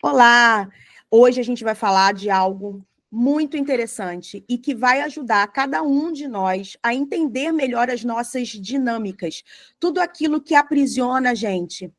Olá! Hoje a gente vai falar de algo muito interessante e que vai ajudar cada um de nós a entender melhor as nossas dinâmicas, tudo aquilo que aprisiona a gente.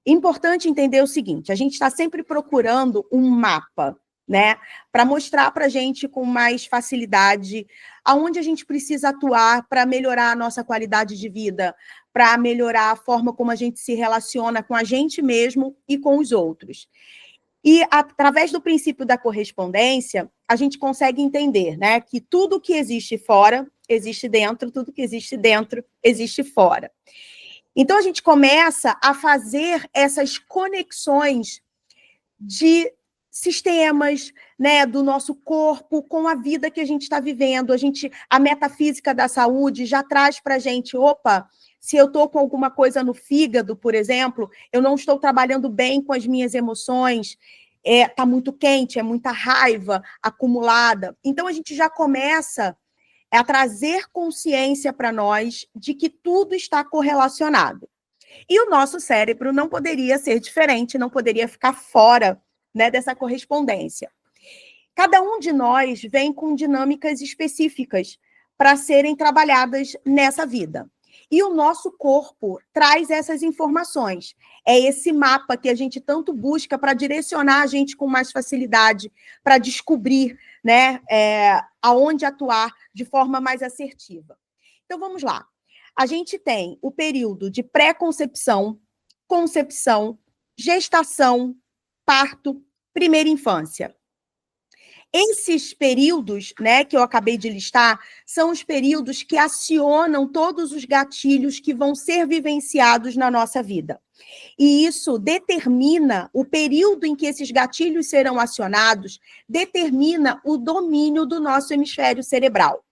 Importante entender o seguinte, a gente está sempre procurando um mapa, né, para mostrar para a gente com mais facilidade aonde a gente precisa atuar para melhorar a nossa qualidade de vida, para melhorar a forma como a gente se relaciona com a gente mesmo e com os outros. E através do princípio da correspondência, a gente consegue entender, né, que tudo que existe fora existe dentro, tudo que existe dentro existe fora. Então a gente começa a fazer essas conexões de sistemas, né, do nosso corpo com a vida que a gente está vivendo. A metafísica da saúde já traz para a gente, opa, se eu estou com alguma coisa no fígado, por exemplo, eu não estou trabalhando bem com as minhas emoções, está muito quente, é muita raiva acumulada. Então a gente já começa a trazer consciência para nós de que tudo está correlacionado. E o nosso cérebro não poderia ser diferente, não poderia ficar fora, né, dessa correspondência. Cada um de nós vem com dinâmicas específicas para serem trabalhadas nessa vida. E o nosso corpo traz essas informações. É esse mapa que a gente tanto busca para direcionar a gente com mais facilidade, para descobrir, né, aonde atuar de forma mais assertiva. Então, vamos lá. A gente tem o período de pré-concepção, concepção, gestação, parto, primeira infância. Esses períodos, né, que eu acabei de listar, são os períodos que acionam todos os gatilhos que vão ser vivenciados na nossa vida. E isso determina o período em que esses gatilhos serão acionados, determina o domínio do nosso hemisfério cerebral.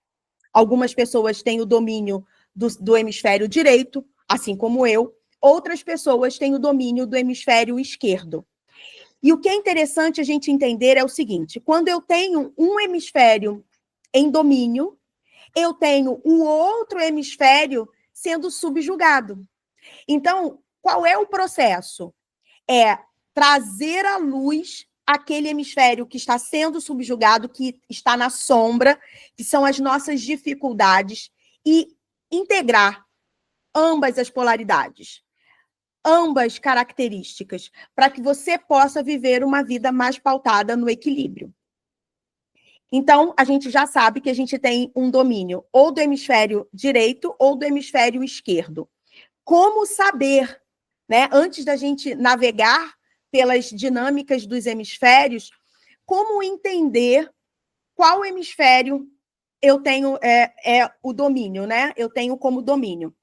Algumas pessoas têm o domínio do hemisfério direito, assim como eu, outras pessoas têm o domínio do hemisfério esquerdo. E o que é interessante a gente entender é o seguinte, quando eu tenho um hemisfério em domínio, eu tenho o outro hemisfério sendo subjugado. Então, qual é o processo? É trazer à luz aquele hemisfério que está sendo subjugado, que está na sombra, que são as nossas dificuldades, e integrar ambas as polaridades, ambas características, para que você possa viver uma vida mais pautada no equilíbrio. Então, a gente já sabe que a gente tem um domínio ou do hemisfério direito ou do hemisfério esquerdo. Como saber, né, antes da gente navegar pelas dinâmicas dos hemisférios, como entender qual hemisfério eu tenho o domínio, né? Eu tenho como domínio.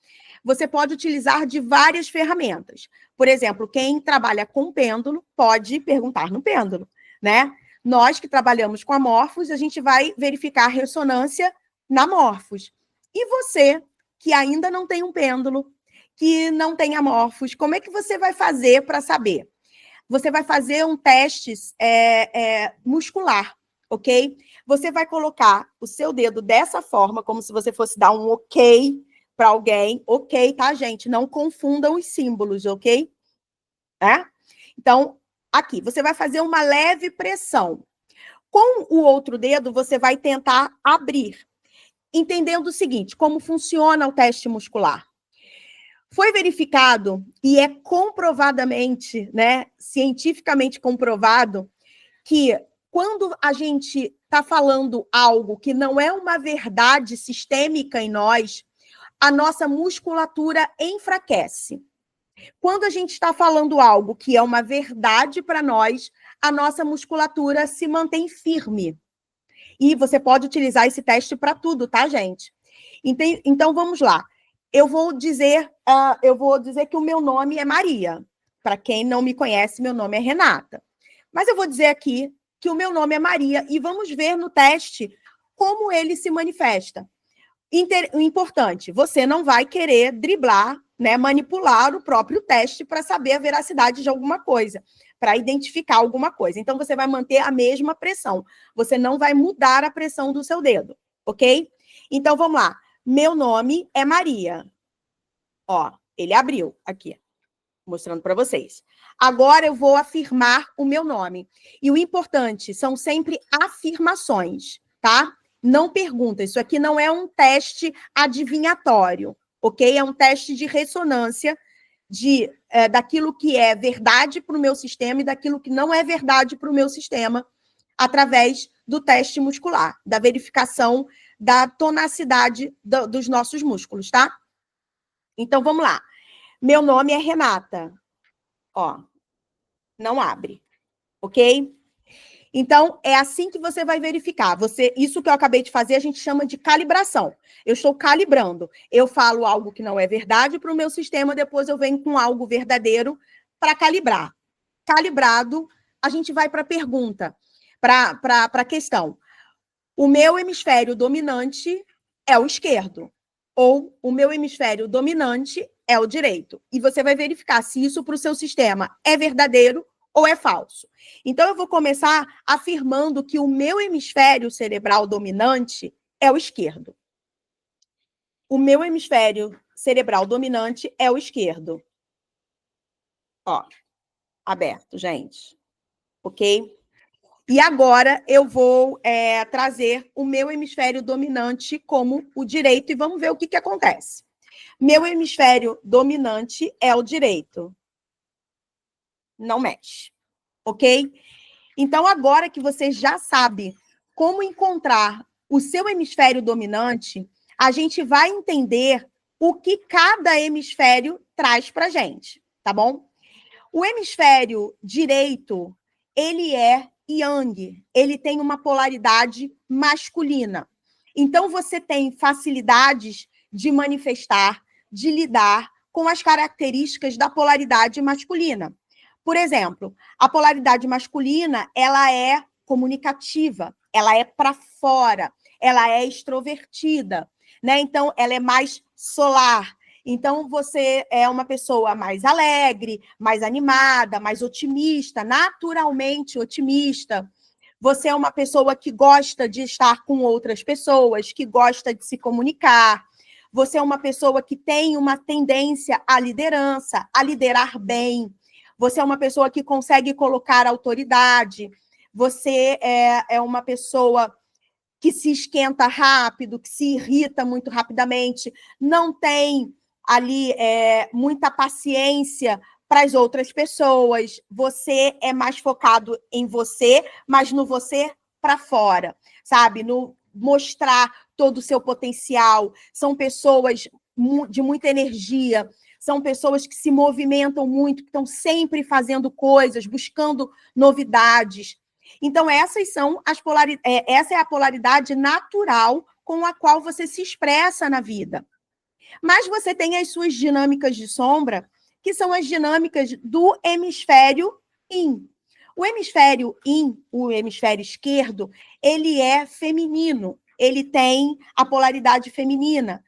Você pode utilizar de várias ferramentas. Por exemplo, quem trabalha com pêndulo pode perguntar no pêndulo, né? Nós que trabalhamos com a Morphos, a gente vai verificar a ressonância na Morphos. E você, que ainda não tem um pêndulo, que não tem a Morphos, como é que você vai fazer para saber? Você vai fazer um teste muscular, ok? Você vai colocar o seu dedo dessa forma, como se você fosse dar um ok para alguém. Ok, tá, gente? Não confundam os símbolos, ok? Então, aqui, você vai fazer uma leve pressão. Com o outro dedo, você vai tentar abrir, entendendo o seguinte, como funciona o teste muscular. Foi verificado, e é comprovadamente, né, cientificamente comprovado, que quando a gente está falando algo que não é uma verdade sistêmica em nós, a nossa musculatura enfraquece. Quando a gente está falando algo que é uma verdade para nós, a nossa musculatura se mantém firme. E você pode utilizar esse teste para tudo, tá, gente? Então, vamos lá. Eu vou dizer que o meu nome é Maria. Para quem não me conhece, meu nome é Renata. Mas eu vou dizer aqui que o meu nome é Maria e vamos ver no teste como ele se manifesta. Importante, você não vai querer driblar, né, manipular o próprio teste para saber a veracidade de alguma coisa, para identificar alguma coisa. Então, você vai manter a mesma pressão. Você não vai mudar a pressão do seu dedo, ok? Então, vamos lá. Meu nome é Maria. Ó, ele abriu aqui. Mostrando para vocês. Agora eu vou afirmar o meu nome. E o importante são sempre afirmações, tá? Não perguntas. Isso aqui não é um teste adivinhatório, ok? É um teste de ressonância daquilo que é verdade para o meu sistema e daquilo que não é verdade para o meu sistema, através do teste muscular, da verificação da tonacidade dos nossos músculos, tá? Então, vamos lá. Meu nome é Renata. Ó, não abre, ok? Então, é assim que você vai verificar. Isso que eu acabei de fazer, a gente chama de calibração. Eu estou calibrando. Eu falo algo que não é verdade para o meu sistema, depois eu venho com algo verdadeiro para calibrar. Calibrado, a gente vai para a pergunta, para a questão. O meu hemisfério dominante é o esquerdo, ou o meu hemisfério dominante é o direito. E você vai verificar se isso para o seu sistema é verdadeiro ou é falso. Então, eu vou começar afirmando que o meu hemisfério cerebral dominante é o esquerdo. O meu hemisfério cerebral dominante é o esquerdo. Ó, aberto, gente. Ok? E agora eu vou trazer o meu hemisfério dominante como o direito e vamos ver o que acontece. Meu hemisfério dominante é o direito. Não mexe. Ok? Então, agora que você já sabe como encontrar o seu hemisfério dominante, a gente vai entender o que cada hemisfério traz para a gente, tá bom? O hemisfério direito, ele é yang, ele tem uma polaridade masculina. Então, você tem facilidades de manifestar, de lidar com as características da polaridade masculina. Por exemplo, a polaridade masculina, ela é comunicativa, ela é para fora, ela é extrovertida, né? Então, ela é mais solar. Então, você é uma pessoa mais alegre, mais animada, mais otimista, naturalmente otimista. Você é uma pessoa que gosta de estar com outras pessoas, que gosta de se comunicar. Você é uma pessoa que tem uma tendência à liderança, a liderar bem. Você é uma pessoa que consegue colocar autoridade. Você é uma pessoa que se esquenta rápido, que se irrita muito rapidamente, não tem ali muita paciência para as outras pessoas. Você é mais focado em você, mas no você para fora, sabe? No mostrar todo o seu potencial. São pessoas de muita energia, são pessoas que se movimentam muito, que estão sempre fazendo coisas, buscando novidades. Então, essa é a polaridade natural com a qual você se expressa na vida. Mas você tem as suas dinâmicas de sombra, que são as dinâmicas do hemisfério yin. O hemisfério yin, o hemisfério esquerdo, ele é feminino, ele tem a polaridade feminina,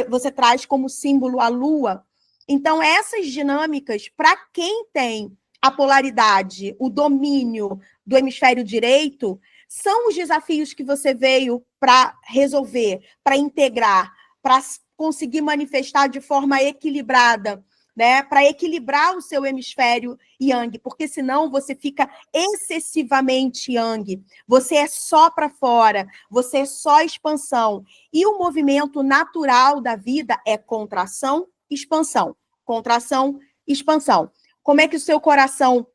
você traz como símbolo a lua. Então, essas dinâmicas, para quem tem a polaridade, o domínio do hemisfério direito, são os desafios que você veio para resolver, para integrar, para conseguir manifestar de forma equilibrada, né? Para equilibrar o seu hemisfério yang, porque senão você fica excessivamente yang. Você é só para fora, você é só expansão. E o movimento natural da vida é contração, expansão. Contração, expansão. Como é que o seu coração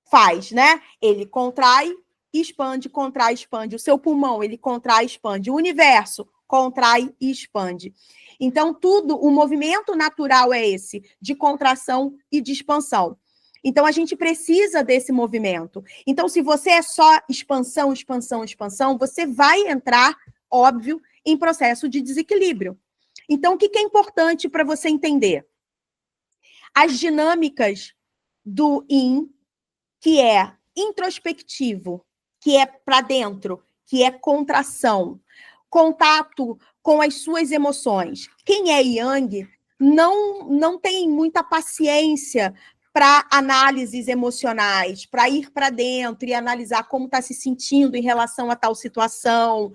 faz, né? Ele contrai, expande, contrai, expande. O seu pulmão, ele contrai, expande. O universo contrai e expande. Então, o movimento natural é esse, de contração e de expansão. Então, a gente precisa desse movimento. Então, se você é só expansão, expansão, expansão, você vai entrar, óbvio, em processo de desequilíbrio. Então, o que é importante para você entender? As dinâmicas do yin, que é introspectivo, que é para dentro, que é contração, contato com as suas emoções. Quem é yang não tem muita paciência para análises emocionais, para ir para dentro e analisar como está se sentindo em relação a tal situação.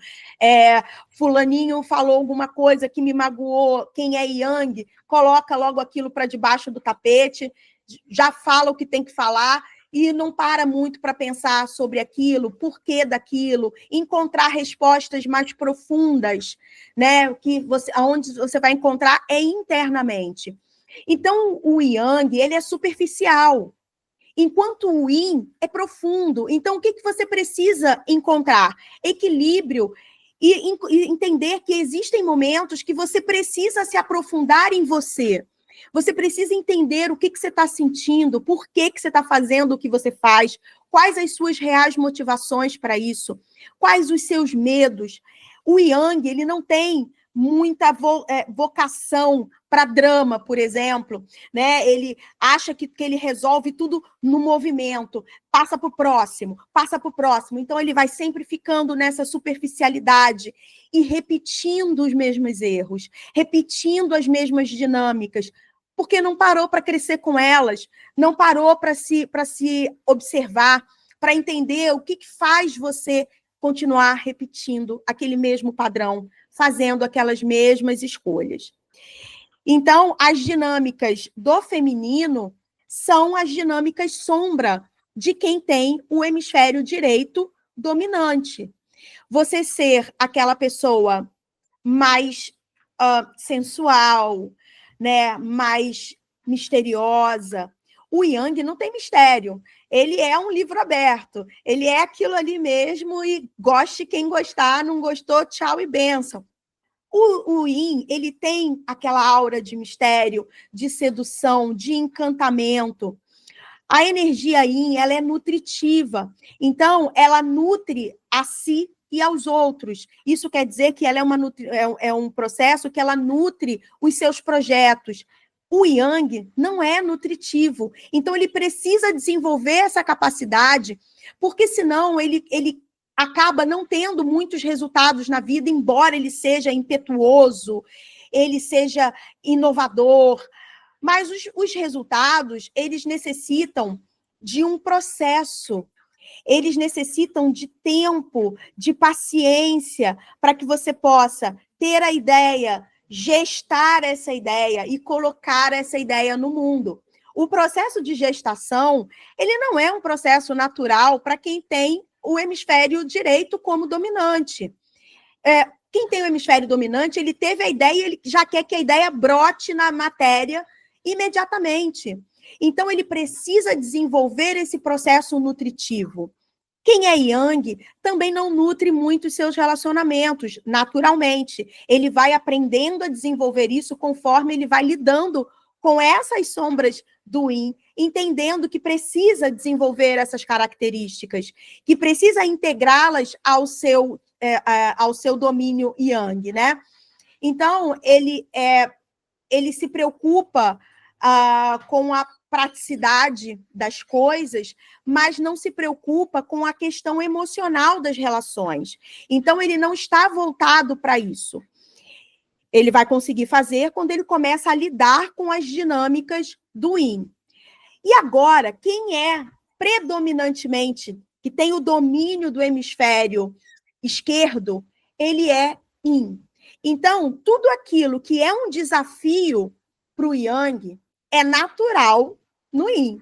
Fulaninho falou alguma coisa que me magoou, quem é Yang, coloca logo aquilo para debaixo do tapete, já fala o que tem que falar e não para muito para pensar sobre aquilo, porquê daquilo, encontrar respostas mais profundas, né? Onde você vai encontrar é internamente. Então, o Yang, ele é superficial, enquanto o Yin é profundo. Então, o que você precisa encontrar? Equilíbrio e entender que existem momentos que você precisa se aprofundar em você. Você precisa entender o que você está sentindo, por que você está fazendo o que você faz, quais as suas reais motivações para isso, quais os seus medos. O Yang, ele não tem muita vocação para drama, por exemplo, né? Ele acha que ele resolve tudo no movimento, passa para o próximo. Então, ele vai sempre ficando nessa superficialidade e repetindo os mesmos erros, repetindo as mesmas dinâmicas, porque não parou para crescer com elas, não parou para se observar, para entender o que faz você continuar repetindo aquele mesmo padrão, fazendo aquelas mesmas escolhas. Então, as dinâmicas do feminino são as dinâmicas sombra de quem tem o hemisfério direito dominante. Você ser aquela pessoa mais sensual, né, mais misteriosa. O Yang não tem mistério. Ele é um livro aberto. Ele é aquilo ali mesmo e goste quem gostar, não gostou, tchau e bênção. O Yin, ele tem aquela aura de mistério, de sedução, de encantamento. A energia Yin, ela é nutritiva. Então, ela nutre a si e aos outros. Isso quer dizer que ela é um processo que ela nutre os seus projetos. O Yang não é nutritivo. Então, ele precisa desenvolver essa capacidade, porque senão ele acaba não tendo muitos resultados na vida, embora ele seja impetuoso, ele seja inovador. Mas os resultados, eles necessitam de um processo, eles necessitam de tempo, de paciência, para que você possa ter a ideia, gestar essa ideia e colocar essa ideia no mundo. O processo de gestação, ele não é um processo natural para quem tem o hemisfério direito como dominante. Quem tem o hemisfério dominante, ele teve a ideia e ele já quer que a ideia brote na matéria imediatamente. Então, ele precisa desenvolver esse processo nutritivo. Quem é Yang também não nutre muito os seus relacionamentos, naturalmente. Ele vai aprendendo a desenvolver isso conforme ele vai lidando com essas sombras do Yin, entendendo que precisa desenvolver essas características, que precisa integrá-las ao seu domínio Yang, né? Então, ele se preocupa com a praticidade das coisas, mas não se preocupa com a questão emocional das relações. Então, ele não está voltado para isso. Ele vai conseguir fazer quando ele começa a lidar com as dinâmicas do Yin. E agora, quem é predominantemente, que tem o domínio do hemisfério esquerdo, ele é Yin. Então, tudo aquilo que é um desafio para o Yang é natural no Yin.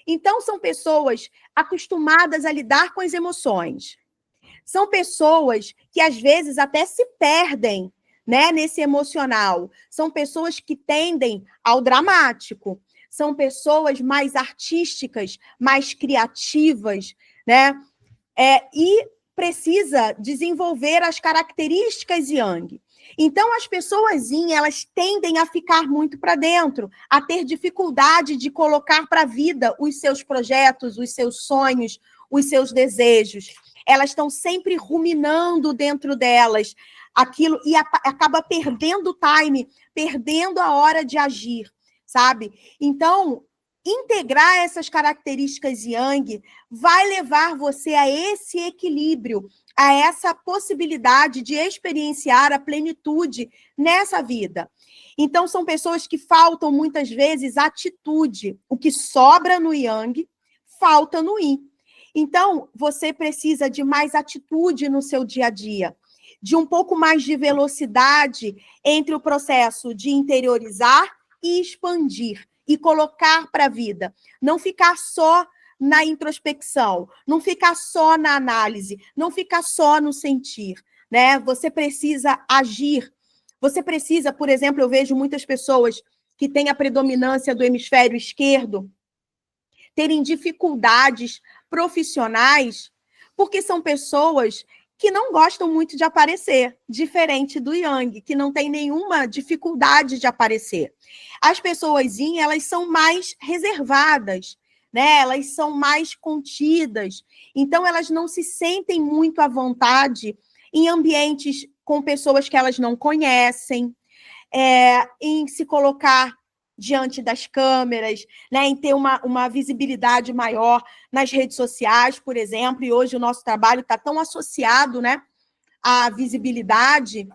Então, são pessoas acostumadas a lidar com as emoções. São pessoas que, às vezes, até se perdem, né, nesse emocional. São pessoas que tendem ao dramático. São pessoas mais artísticas, mais criativas, né? E precisa desenvolver as características Yang. Então, as pessoas Yin, elas tendem a ficar muito para dentro, a ter dificuldade de colocar para a vida os seus projetos, os seus sonhos, os seus desejos. Elas estão sempre ruminando dentro delas aquilo e acaba perdendo o time, perdendo a hora de agir, sabe? Então, integrar essas características yang vai levar você a esse equilíbrio, a essa possibilidade de experienciar a plenitude nessa vida. Então, são pessoas que faltam, muitas vezes, atitude. O que sobra no yang, falta no yin. Então, você precisa de mais atitude no seu dia a dia, de um pouco mais de velocidade entre o processo de interiorizar e expandir, e colocar para a vida. Não ficar só na introspecção, não ficar só na análise, não ficar só no sentir, né? Você precisa agir. Você precisa, por exemplo, eu vejo muitas pessoas que têm a predominância do hemisfério esquerdo terem dificuldades profissionais, porque são pessoas que não gostam muito de aparecer, diferente do yang, que não tem nenhuma dificuldade de aparecer. As pessoas yin, elas são mais reservadas, né? Elas são mais contidas, então elas não se sentem muito à vontade em ambientes com pessoas que elas não conhecem, em se colocar diante das câmeras, né, em ter uma visibilidade maior nas redes sociais, por exemplo, e hoje o nosso trabalho está tão associado, né, à visibilidade,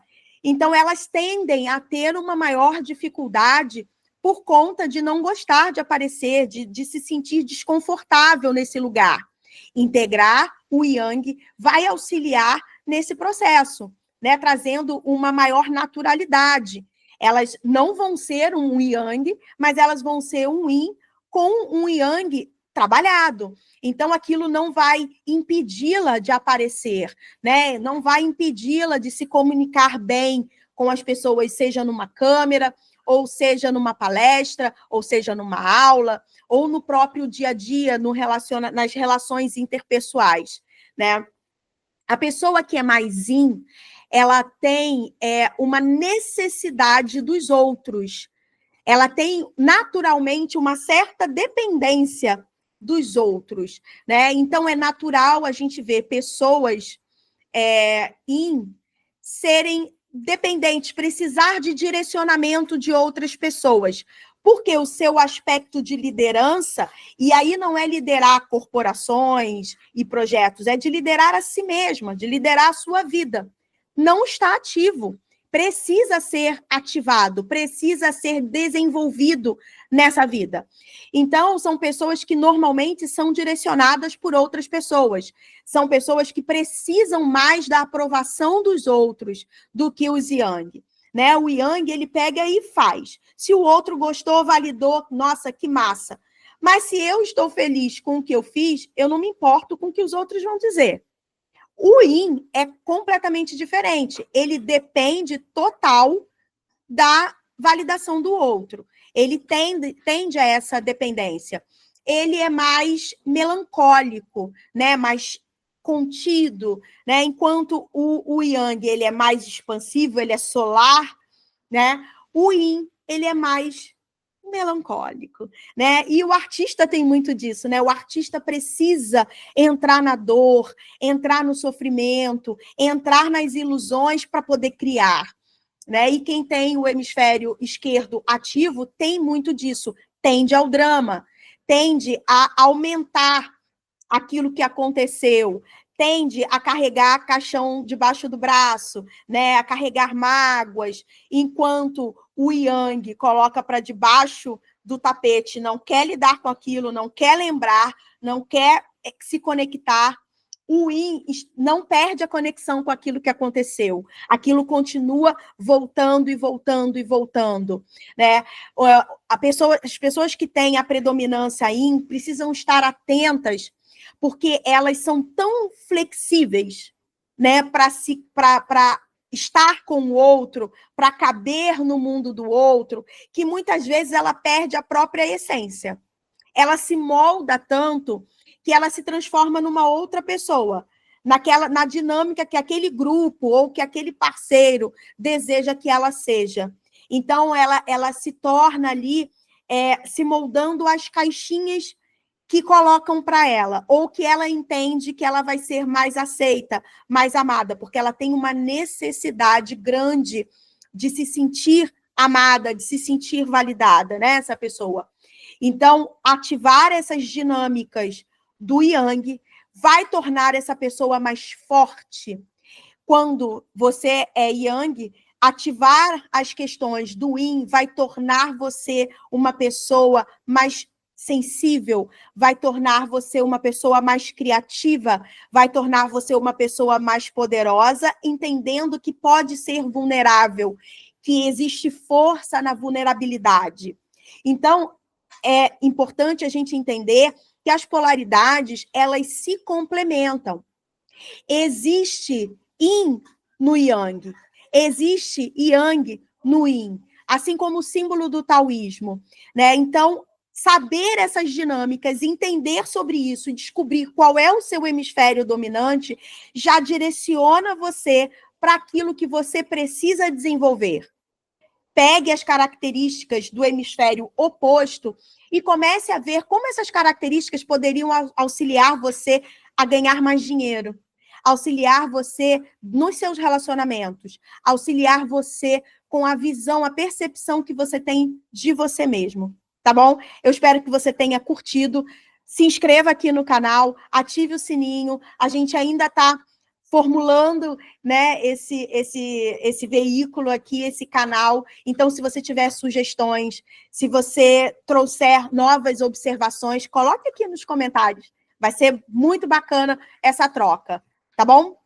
então elas tendem a ter uma maior dificuldade por conta de não gostar de aparecer, de se sentir desconfortável nesse lugar. Integrar o yang vai auxiliar nesse processo, né, trazendo uma maior naturalidade. Elas não vão ser um yang, mas elas vão ser um yin com um yang trabalhado. Então, aquilo não vai impedi-la de aparecer, né? Não vai impedi-la de se comunicar bem com as pessoas, seja numa câmera, ou seja numa palestra, ou seja numa aula, ou no próprio dia a dia, nas relações interpessoais, né? A pessoa que é mais yin, ela tem uma necessidade dos outros. Ela tem, naturalmente, uma certa dependência dos outros, né? Então, é natural a gente ver pessoas yin serem dependentes, precisar de direcionamento de outras pessoas, porque o seu aspecto de liderança, e aí não é liderar corporações e projetos, é de liderar a si mesma, de liderar a sua vida. Não está ativo, precisa ser ativado, precisa ser desenvolvido nessa vida. Então, são pessoas que normalmente são direcionadas por outras pessoas, são pessoas que precisam mais da aprovação dos outros do que os yang. Né? O yang, ele pega e faz. Se o outro gostou, validou, nossa, que massa. Mas se eu estou feliz com o que eu fiz, eu não me importo com o que os outros vão dizer. O yin é completamente diferente. Ele depende total da validação do outro. Ele tende a essa dependência. Ele é mais melancólico, né? Mais contido, né? Enquanto o yang ele é mais expansivo, ele é solar, né? O yin ele é mais melancólico, né? E o artista tem muito disso, né? O artista precisa entrar na dor, entrar no sofrimento, entrar nas ilusões para poder criar, né? E quem tem o hemisfério esquerdo ativo tem muito disso, tende ao drama, tende a aumentar aquilo que aconteceu, tende a carregar caixão debaixo do braço, né? A carregar mágoas, enquanto o yang coloca para debaixo do tapete, não quer lidar com aquilo, não quer lembrar, não quer se conectar. O yin não perde a conexão com aquilo que aconteceu. Aquilo continua voltando e voltando e voltando, né? As pessoas que têm a predominância yin precisam estar atentas, porque elas são tão flexíveis, né, para estar com o outro, para caber no mundo do outro, que muitas vezes ela perde a própria essência. Ela se molda tanto que ela se transforma numa outra pessoa, na dinâmica que aquele grupo ou que aquele parceiro deseja que ela seja. Então, ela se torna ali, se moldando às caixinhas que colocam para ela, ou que ela entende que ela vai ser mais aceita, mais amada, porque ela tem uma necessidade grande de se sentir amada, de se sentir validada, né, essa pessoa. Então, ativar essas dinâmicas do Yang vai tornar essa pessoa mais forte. Quando você é Yang, ativar as questões do Yin vai tornar você uma pessoa mais sensível, vai tornar você uma pessoa mais criativa, vai tornar você uma pessoa mais poderosa, entendendo que pode ser vulnerável, que existe força na vulnerabilidade. Então, é importante a gente entender que as polaridades, elas se complementam. Existe Yin no Yang, existe Yang no Yin, assim como o símbolo do taoísmo, né? Então, saber essas dinâmicas, entender sobre isso e descobrir qual é o seu hemisfério dominante, já direciona você para aquilo que você precisa desenvolver. Pegue as características do hemisfério oposto e comece a ver como essas características poderiam auxiliar você a ganhar mais dinheiro, auxiliar você nos seus relacionamentos, auxiliar você com a visão, a percepção que você tem de você mesmo, tá bom? Eu espero que você tenha curtido. Se inscreva aqui no canal, ative o sininho. A gente ainda está formulando, né, esse veículo aqui, esse canal. Então, se você tiver sugestões, se você trouxer novas observações, coloque aqui nos comentários. Vai ser muito bacana essa troca, tá bom?